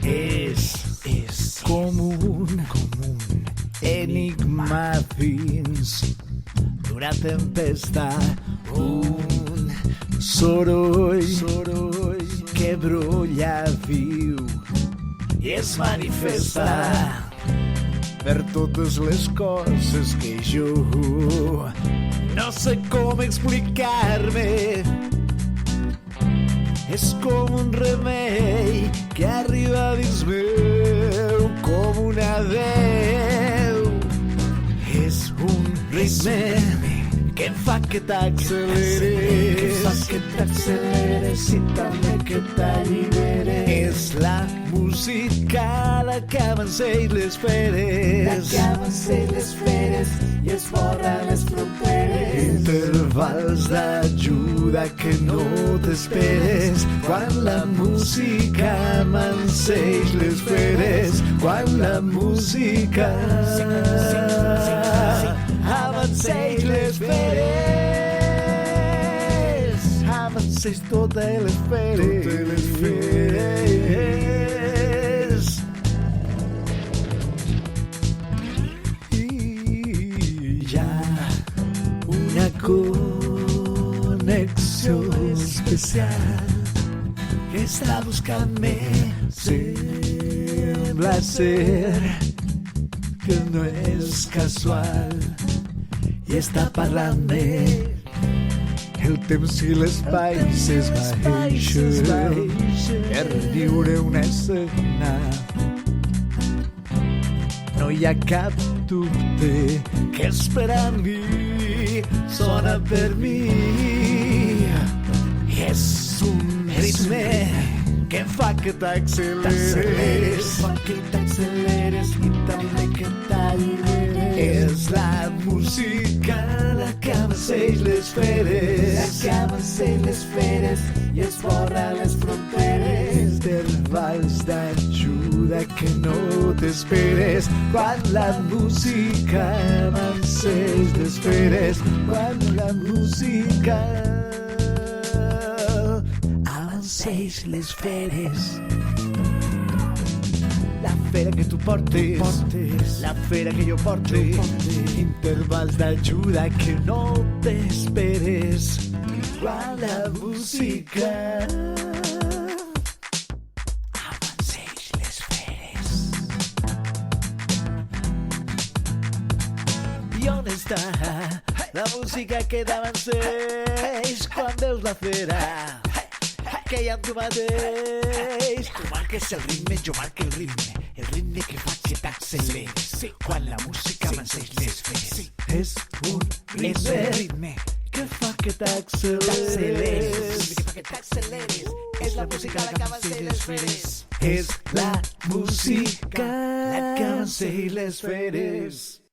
És com un enigma dins d'una tempesta, un soroll que brolla viu i es manifesta per totes les coses que jo no sé com explicar-me. És com un remei que arriba dins meu, com una veu. És un ritme que em fa que t'acceleres, i també que t'alliberes. És la música la que avanceix les feres, i esborra les fronteres. Intervals d'ajuda que no t'esperes, quan la música amanseix les feres, quan la música avanceix les feres, avanceix totes les feres. I hi ha una connexió especial que està buscant-me. Sembla ser que no és casual i està parlant-me. El temps i l'espai s'esvaeixen per viure una escena. No hi ha cap dubte que és per a mi, sona per mi. És un ritme que em fa que t'acceleres, i també que t'alliberes. És la música la que avanceix les feres, i esborra les fronteres. Intervals d'ajuda que no t'esperes, quan la música avanceix les feres, quan la música avanceix les feres. La fera que tu portes, la fera que jo porte, intervals d'ajuda que no t'esperes, quan la música avanceix les feres. I on està la música que t'avanceix quan veus la fera? Que hi ha amb tu mateix. Tu marques el ritme, jo marque el ritme que fa que t'acceleres, quan la música avanceix les feres. És un ritme que fa que t'acceleres, és la música la que avanceix les feres. És la música la que avanceix les feres.